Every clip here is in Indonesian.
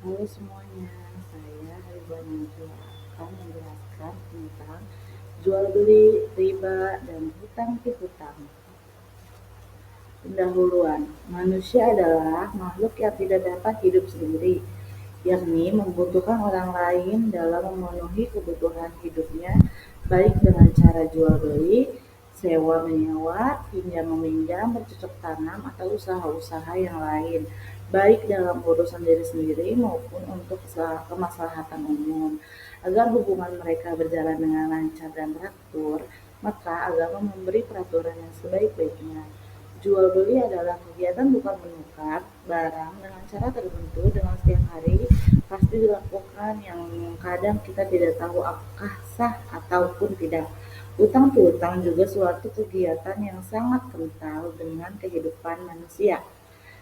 Halo semuanya, saya Hariba Najwa akan menjelaskan tentang jual beli, riba, dan hutang piutang. Pendahuluan, manusia adalah makhluk yang tidak dapat hidup sendiri, yakni membutuhkan orang lain dalam memenuhi kebutuhan hidupnya, baik dengan cara jual beli, sewa menyewa, pinjam meminjam, bercocok tanam, atau usaha-usaha yang lain, baik dalam urusan diri sendiri maupun untuk kemaslahatan umum. Agar hubungan mereka berjalan dengan lancar dan teratur, maka agama memberi peraturan yang sebaik-baiknya. Jual beli adalah kegiatan tukar menukar barang dengan cara tertentu dengan setiap hari pasti dilakukan yang kadang kita tidak tahu apakah sah ataupun tidak. Utang piutang juga suatu kegiatan yang sangat kental dengan kehidupan manusia.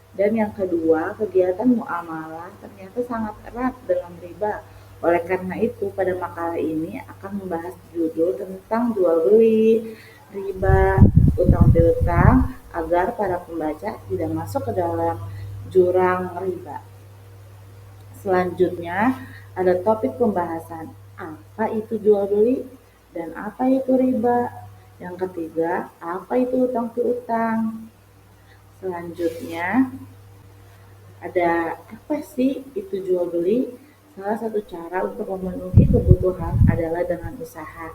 Dan yang kedua, kegiatan muamalah ternyata sangat erat dengan riba. Oleh karena itu, pada makalah ini akan membahas judul tentang jual beli, riba, utang piutang, agar para pembaca tidak masuk ke dalam jurang riba. Selanjutnya, ada topik pembahasan, apa itu jual beli dan apa itu riba. Yang ketiga, apa itu utang piutang. Selanjutnya, ada apa sih itu jual beli? Salah satu cara untuk memenuhi kebutuhan adalah dengan usaha,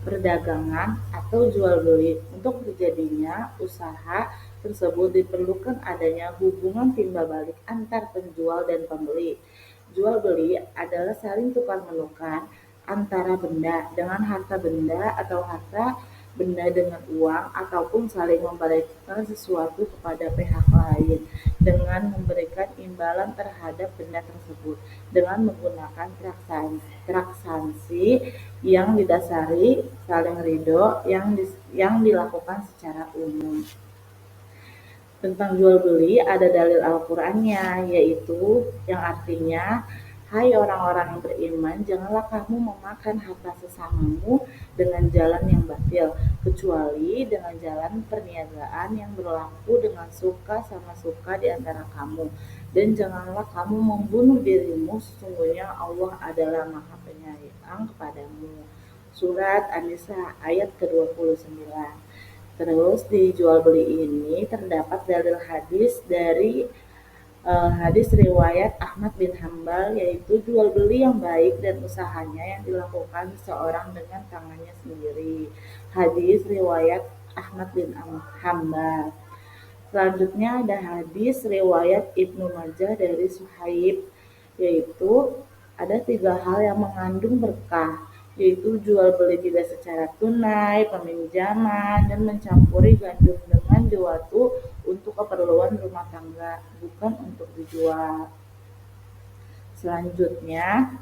perdagangan, atau jual beli. Untuk terjadinya usaha tersebut diperlukan adanya hubungan timbal balik antar penjual dan pembeli. Jual beli adalah saling tukar menukar antara benda dengan harta benda atau harta benda dengan uang ataupun saling membalikkan sesuatu kepada pihak lain dengan memberikan imbalan terhadap benda tersebut dengan menggunakan transaksi yang didasari saling ridho yang dilakukan secara umum. Tentang jual beli ada dalil Al-Qur'annya, yaitu yang artinya, hai orang-orang yang beriman, janganlah kamu memakan harta sesamamu dengan jalan yang batil, kecuali dengan jalan perniagaan yang berlaku dengan suka sama suka di antara kamu. Dan janganlah kamu membunuh dirimu, sesungguhnya Allah adalah Maha Penyayang kepadamu. Surat An-Nisa ayat ke-29. Terus di jual beli ini terdapat dalil hadis dari hadis riwayat Ahmad bin Hambal, yaitu jual beli yang baik dan usahanya yang dilakukan seorang dengan tangannya sendiri. Hadis riwayat Ahmad bin Hambal. Selanjutnya ada hadis riwayat Ibnu Majah dari Suhaib, yaitu ada 3 hal yang mengandung berkah, yaitu jual beli tidak secara tunai, peminjaman, dan mencampuri gandum dengan diwatu untuk keperluan rumah tangga, bukan untuk dijual. Selanjutnya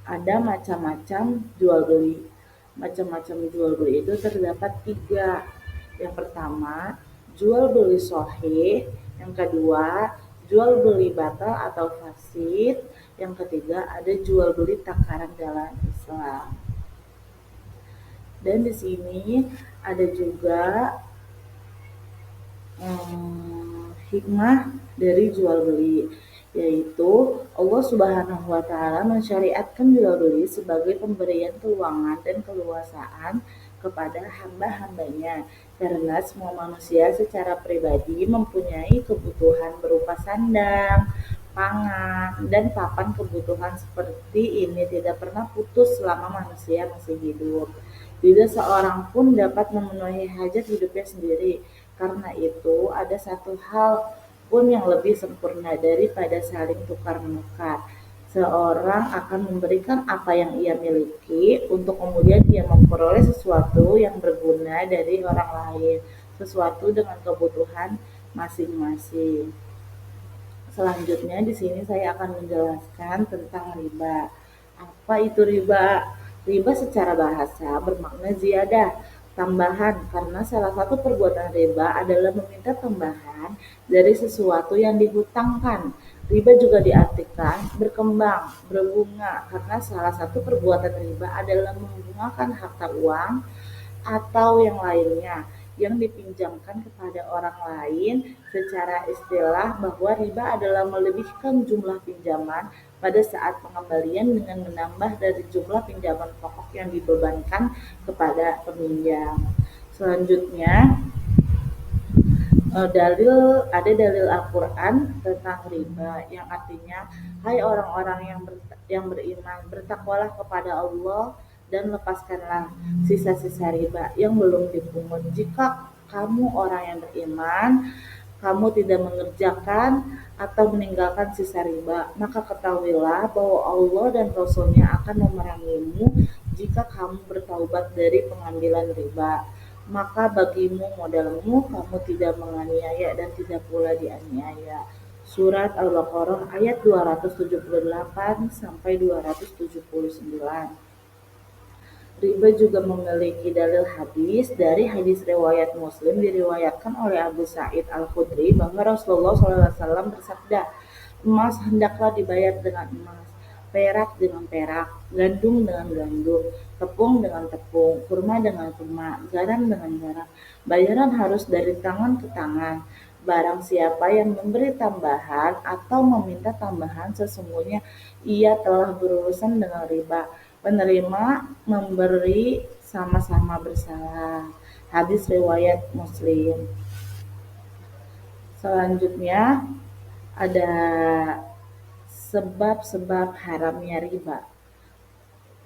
ada macam-macam jual beli. Macam-macam jual beli itu terdapat 3. Yang pertama, jual beli sahih. Yang kedua, jual beli batal atau fasid. Yang ketiga, ada jual beli takaran dalam Islam. Dan di sini ada juga hikmah dari jual beli, yaitu Allah Subhanahu wa taala mensyariatkan jual beli sebagai pemberian keuangan dan keleluasaan kepada hamba-hambanya, karena semua manusia secara pribadi mempunyai kebutuhan berupa sandang, pangan, dan papan kebutuhan seperti ini tidak pernah putus selama manusia masih hidup. Tidak seorang pun dapat memenuhi hajat hidupnya sendiri. Karena itu, ada satu hal pun yang lebih sempurna daripada saling tukar-menukar. Seorang akan memberikan apa yang ia miliki untuk kemudian ia memperoleh sesuatu yang berguna dari orang lain, sesuatu dengan kebutuhan masing-masing. Selanjutnya di sini saya akan menjelaskan tentang riba. Apa itu riba? Riba secara bahasa bermakna ziyadah, tambahan, karena salah satu perbuatan riba adalah meminta tambahan dari sesuatu yang dihutangkan. Riba juga diartikan berkembang, berbunga, karena salah satu perbuatan riba adalah membungakan harta uang atau yang lainnya yang dipinjamkan kepada orang lain. Secara istilah bahwa riba adalah melebihkan jumlah pinjaman pada saat pengembalian dengan menambah dari jumlah pinjaman pokok yang dibebankan kepada peminjam. Selanjutnya, dalil Al-Quran tentang riba yang artinya, hai orang-orang yang beriman, bertakwalah kepada Allah dan lepaskanlah sisa-sisa riba yang belum dipungut. Jika kamu orang yang beriman, kamu tidak mengerjakan atau meninggalkan sisa riba, maka ketahuilah bahwa Allah dan Rasul-Nya akan memerangimu jika kamu bertaubat dari pengambilan riba. Maka bagimu modalmu, kamu tidak menganiaya dan tidak pula dianiaya. Surat Al-Baqarah ayat 278 sampai 279. Riba juga memiliki dalil hadis. Dari hadis riwayat Muslim diriwayatkan oleh Abu Sa'id Al-Khudri bahwa Rasulullah SAW bersabda, emas hendaklah dibayar dengan emas, perak dengan perak, gandum dengan gandum, tepung dengan tepung, kurma dengan kurma, garam dengan garam. Bayaran harus dari tangan ke tangan. Barang siapa yang memberi tambahan atau meminta tambahan, sesungguhnya ia telah berurusan dengan riba. Penerima memberi sama-sama bersalah. Hadis riwayat Muslim. Selanjutnya ada sebab-sebab haramnya riba.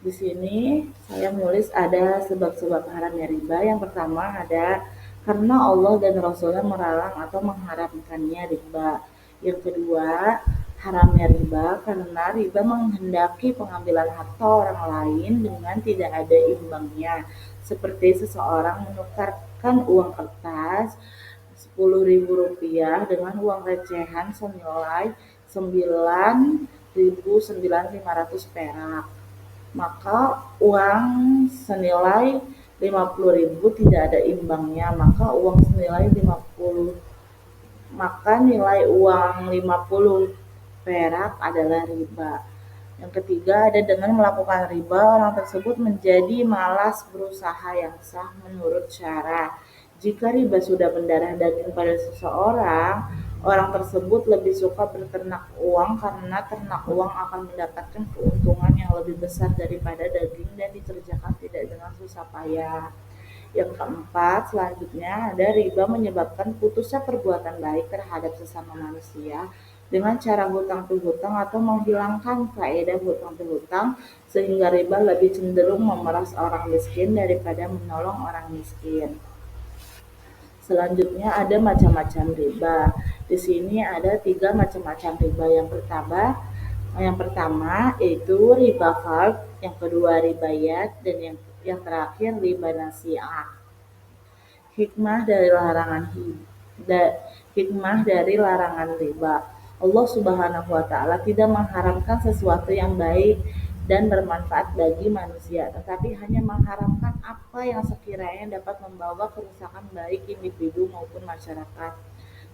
Di sini saya menulis ada sebab-sebab haramnya riba. Yang pertama ada karena Allah dan Rasulnya melarang atau mengharamkannya riba. Yang kedua, haramnya riba karena riba menghendaki pengambilan harta orang lain dengan tidak ada imbangnya. Seperti seseorang menukarkan uang kertas Rp10.000 dengan uang recehan senilai 9.900 perak. Maka uang senilai 50.000 tidak ada imbangnya, maka nilai uang 50 perak adalah riba. Yang ketiga ada dengan melakukan riba, orang tersebut menjadi malas berusaha yang sah menurut syara. Jika riba sudah mendarah daging pada seseorang, orang tersebut lebih suka berternak uang karena ternak uang akan mendapatkan keuntungan yang lebih besar daripada daging dan dikerjakan tidak dengan susah payah. Yang keempat, selanjutnya ada riba menyebabkan putusnya perbuatan baik terhadap sesama manusia dengan cara hutang pihutang atau menghilangkan faedah hutang pihutang, sehingga riba lebih cenderung memeras orang miskin daripada menolong orang miskin. Selanjutnya ada macam-macam riba. Di sini ada 3 macam-macam riba. Yang pertama yaitu riba fard, yang kedua riba yad, dan yang terakhir riba nasi'ah. Hikmah dari larangan riba. Allah Subhanahu wa Ta'ala tidak mengharamkan sesuatu yang baik dan bermanfaat bagi manusia, tetapi hanya mengharamkan apa yang sekiranya dapat membawa kerusakan baik individu maupun masyarakat.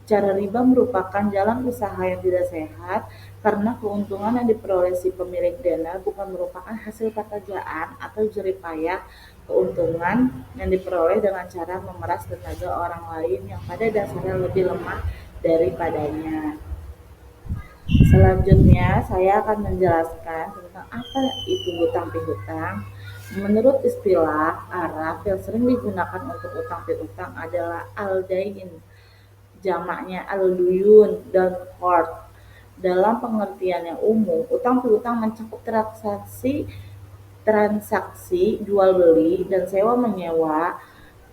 Cara riba merupakan jalan usaha yang tidak sehat karena keuntungan yang diperoleh si pemilik dana bukan merupakan hasil pekerjaan atau jerih payah. Keuntungan yang diperoleh dengan cara memeras tenaga orang lain yang pada dasarnya lebih lemah daripadanya. Selanjutnya saya akan menjelaskan tentang apa itu hutang piutang. Menurut istilah Arab yang sering digunakan untuk utang piutang adalah al-dain, jamaknya al-duyun dan qard. Dalam pengertian yang umum, utang piutang mencakup transaksi jual beli dan sewa menyewa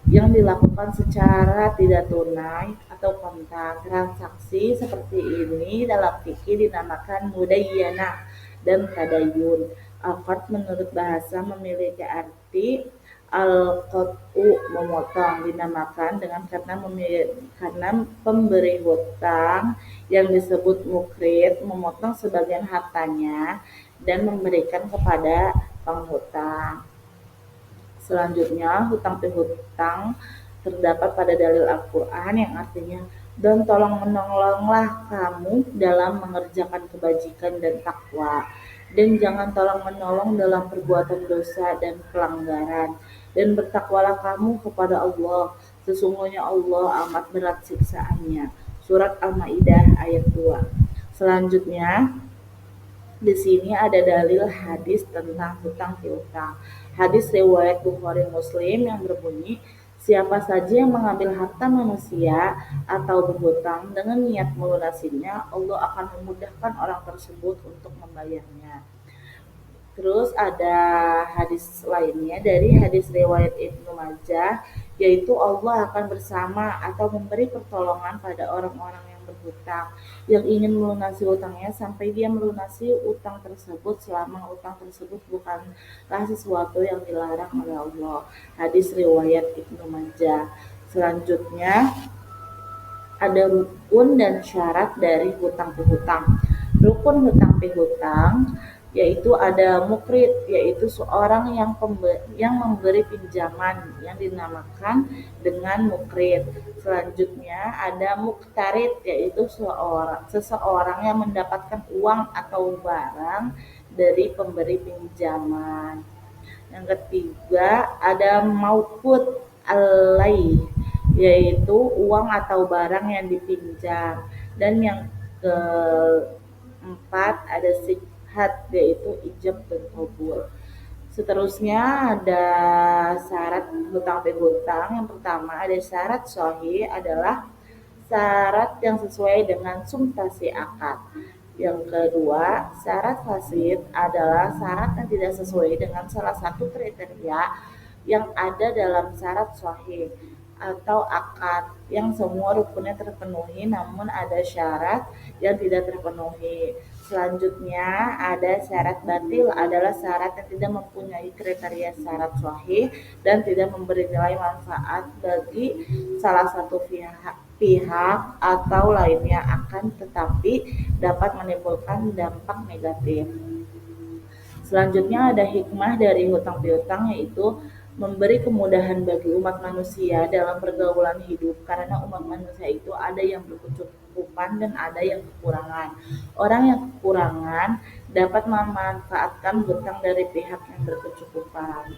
yang dilakukan secara tidak tunai atau kontan. Transaksi seperti ini dalam fikih dinamakan mudayyanah dan tadayun. Al-qard menurut bahasa memiliki arti al-qat'u, memotong, dinamakan karena pemberi hutang yang disebut mukrid memotong sebagian hartanya dan memberikan kepada penghutang. Selanjutnya, hutang pihutang terdapat pada dalil Al-Quran yang artinya, dan tolong menolonglah kamu dalam mengerjakan kebajikan dan takwa, dan jangan tolong menolong dalam perbuatan dosa dan pelanggaran, dan bertakwalah kamu kepada Allah. Sesungguhnya Allah amat berat siksaannya. Surat Al-Maidah ayat 2. Selanjutnya, di sini ada dalil hadis tentang hutang piutang. Hadis riwayat Bukhari Muslim yang berbunyi, siapa saja yang mengambil harta manusia atau berhutang dengan niat melunasinya, Allah akan memudahkan orang tersebut untuk membayarnya. Terus ada hadis lainnya dari hadis riwayat Ibnu Majah, yaitu Allah akan bersama atau memberi pertolongan pada orang-orang yang berhutang, yang ingin melunasi utangnya sampai dia melunasi utang tersebut selama utang tersebut bukanlah sesuatu yang dilarang oleh Allah. Hadis riwayat Ibnu Majah. Selanjutnya ada rukun dan syarat dari hutang piutang. Rukun hutang piutang yaitu ada mukrid, yaitu seorang yang memberi pinjaman yang dinamakan dengan mukrid. Selanjutnya ada muktarid, yaitu seseorang yang mendapatkan uang atau barang dari pemberi pinjaman. Yang ketiga ada maukut alaih, yaitu uang atau barang yang dipinjam. Dan yang keempat ada sikhat, yaitu ijab dan qabul. Seterusnya ada syarat hutang piutang. Yang pertama ada syarat sahih, adalah syarat yang sesuai dengan sumpah akad. Yang kedua, syarat fasid adalah syarat yang tidak sesuai dengan salah satu kriteria yang ada dalam syarat sahih atau akad yang semua rukunnya terpenuhi namun ada syarat yang tidak terpenuhi. Selanjutnya ada syarat batil, adalah syarat yang tidak mempunyai kriteria syarat sahih dan tidak memberi nilai manfaat bagi salah satu pihak atau lainnya, akan tetapi dapat menimbulkan dampak negatif. Selanjutnya ada hikmah dari hutang piutang, yaitu memberi kemudahan bagi umat manusia dalam pergaulan hidup, karena umat manusia itu ada yang berkecukupan dan ada yang kekurangan. Orang yang kekurangan dapat memanfaatkan hutang dari pihak yang berkecukupan.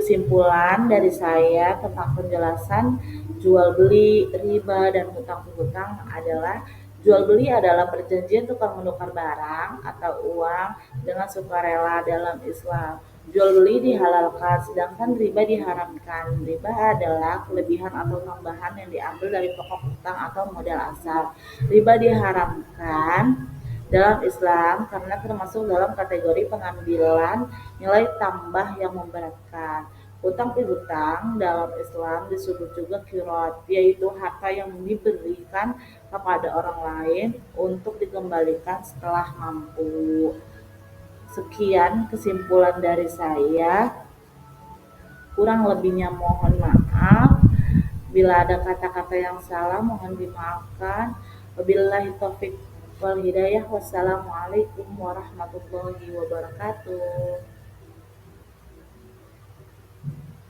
Kesimpulan dari saya tentang penjelasan jual beli, riba, dan hutang piutang adalah jual beli adalah perjanjian tukar menukar barang atau uang dengan sukarela dalam Islam. Jual beli dihalalkan, sedangkan riba diharamkan. Riba adalah kelebihan atau tambahan yang diambil dari pokok hutang atau modal asal. Riba diharamkan dalam Islam karena termasuk dalam kategori pengambilan nilai tambah yang memberatkan. Hutang piutang dalam Islam disebut juga qirat, yaitu harta yang diberikan kepada orang lain untuk dikembalikan setelah mampu. Sekian kesimpulan dari saya. Kurang lebihnya mohon maaf. Bila ada kata-kata yang salah mohon dimaafkan. Wabillahi taufik wal hidayah. Wassalamualaikum warahmatullahi wabarakatuh.